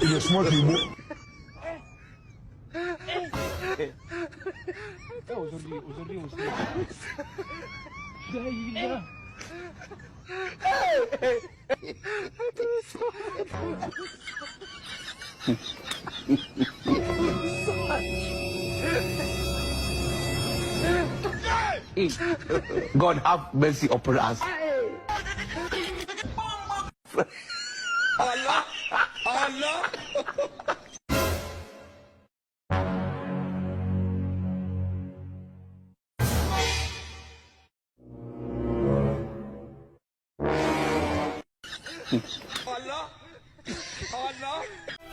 You're smart people. God have mercy upon us. Allah, Allah. Allah, Allah.